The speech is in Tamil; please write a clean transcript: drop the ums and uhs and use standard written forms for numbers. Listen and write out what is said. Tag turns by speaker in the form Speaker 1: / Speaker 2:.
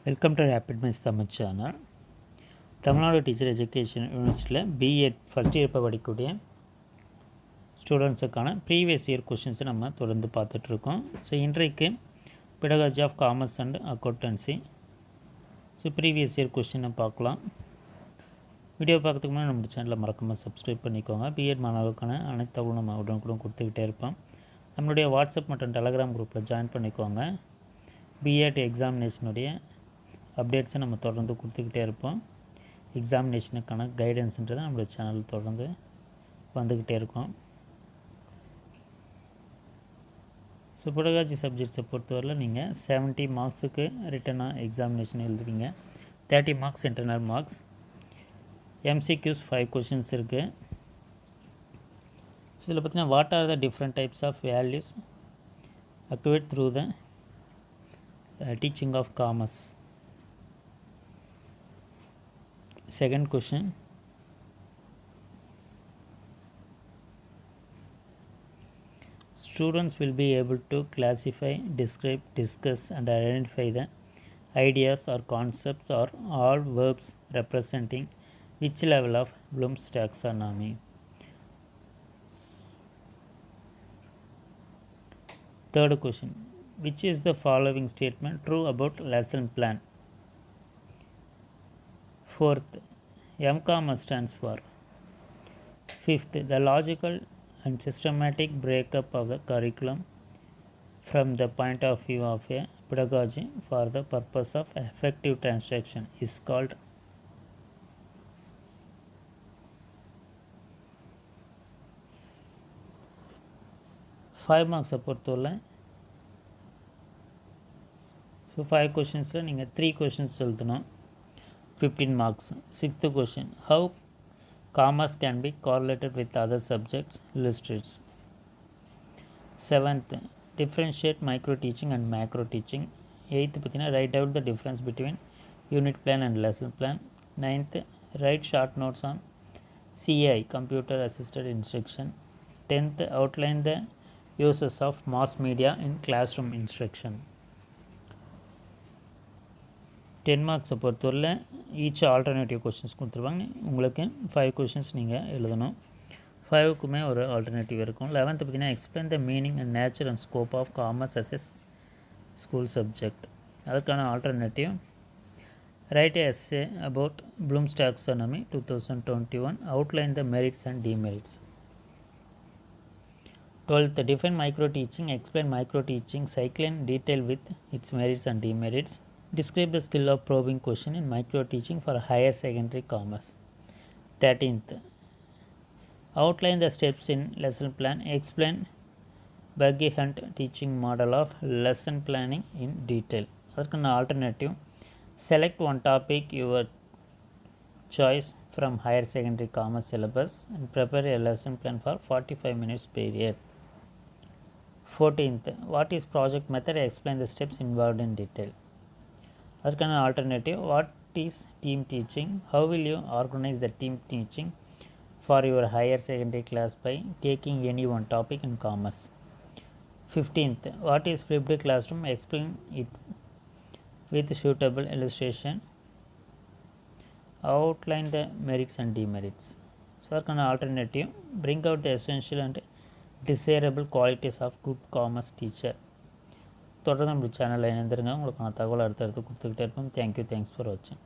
Speaker 1: Welcome to rapid miss Tamil channel. Tamil Nadu teacher education யூனிவர்சிட்டியில் பிஎட் ஃபஸ்ட் இயர் இப்போ படிக்கக்கூடிய ஸ்டூடெண்ட்ஸுக்கான ப்ரீவியஸ் இயர் கொஷின்ஸை நம்ம தொடர்ந்து பார்த்துட்ருக்கோம். ஸோ இன்றைக்கு pedagogy of commerce and accountancy previous year கொஷினை பார்க்கலாம். வீடியோ பார்க்கறதுக்கு முன்னாடி நம்ம சேனலில் மறக்காமல் சப்ஸ்கிரைப் பண்ணிக்கோங்க. பிஎட் மாணவர்களுக்கான அனைத்து தகவலும் நம்ம உடனுக்குடன் கொடுத்துக்கிட்டே இருப்போம். நம்மளுடைய வாட்ஸ்அப் மற்றும் டெலகிராம் குரூப்பில் ஜாயின் பண்ணிக்கோங்க. பிஎட் எக்ஸாமினேஷனுடைய அப்டேட்ஸை நம்ம தொடர்ந்து கொடுத்துக்கிட்டே இருப்போம். எக்ஸாமினேஷனுக்கான கைடன்ஸுன்றது நம்மளுடைய சேனல் தொடர்ந்து வந்துக்கிட்டே இருக்கோம். ஸோ பெடகாஜி சப்ஜெக்ட்ஸை பொறுத்தவரையில் நீங்கள் 70 மார்க்ஸுக்கு ரிட்டனாக எக்ஸாமினேஷன் எழுதுவீங்க. 30 marks internal marks. MCQs 5 questions இருக்குது. ஸோ இதில் பார்த்தீங்கன்னா what are the different types of values accurate through the teaching of commerce. Second question, students will be able to classify, describe, discuss and identify the ideas or concepts or all verbs representing which level of Bloom's taxonomy. Third question, which is the following statement true about lesson plan? Fourth, MCOMMAS stands for. Fifth, the logical and systematic breakup of the curriculum from the point of view of a pedagogy for the purpose of effective translation is called. Five marks பொறுத்தவரை. ஸோ 5 கொஷின்ஸில் நீங்கள் 3 கொஷின்ஸ் எழுதணும். 15 marks. Sixth question, how commerce can be correlated with other subjects illustrates. Seventh, differentiate micro teaching and macro teaching. Eighth, write out the difference between unit plan and lesson plan. Ninth, write short notes on CI, computer assisted instruction. 10th, outline the uses of mass media in classroom instruction. 10 மார்க்ஸை பொறுத்தவரையில் ஈச் ஆல்டர்னேட்டிவ் கொஷின்ஸ் கொடுத்துருவாங்க. உங்களுக்கு 5 கொஷின்ஸ் நீங்கள் எழுதணும். 5க்குமே ஒரு ஆல்டர்னேட்டிவ் இருக்கும். 11th பார்த்தீங்கன்னா explain the meaning and nature and scope of commerce as as school subject. அதுக்கான alternative write essay about Bloom's taxonomy 2021, outline the merits and demerits. 12th, define micro teaching, explain micro teaching cycle in detail with its merits and demerits. Describe the skill of probing question in micro teaching for higher secondary commerce. 13th, outline the steps in lesson plan, explain buggy hunt teaching model of lesson planning in detail. Adukana alternative, select one topic your choice from higher secondary commerce syllabus and prepare a lesson plan for 45 minutes period. 14th, what is project method, explain the steps involved in detail. அதுக்கான alternative what is team teaching, how will you organise the team teaching for your higher secondary class by taking any one topic in commerce. 15th, what is flipped classroom, explain it with suitable illustration, outline the merits and demerits. So அதுக்கான alternative bring out the essential and desirable qualities of good commerce teacher. தொடர்ந்து நம்ம சேனலில் இணைந்திருங்க. உங்களுக்கான தகவல் அடுத்தடுத்து கொடுத்துக்கிட்டே இருப்போம். தேங்க்யூ. தேங்க்ஸ் ஃபார் வாட்சிங்.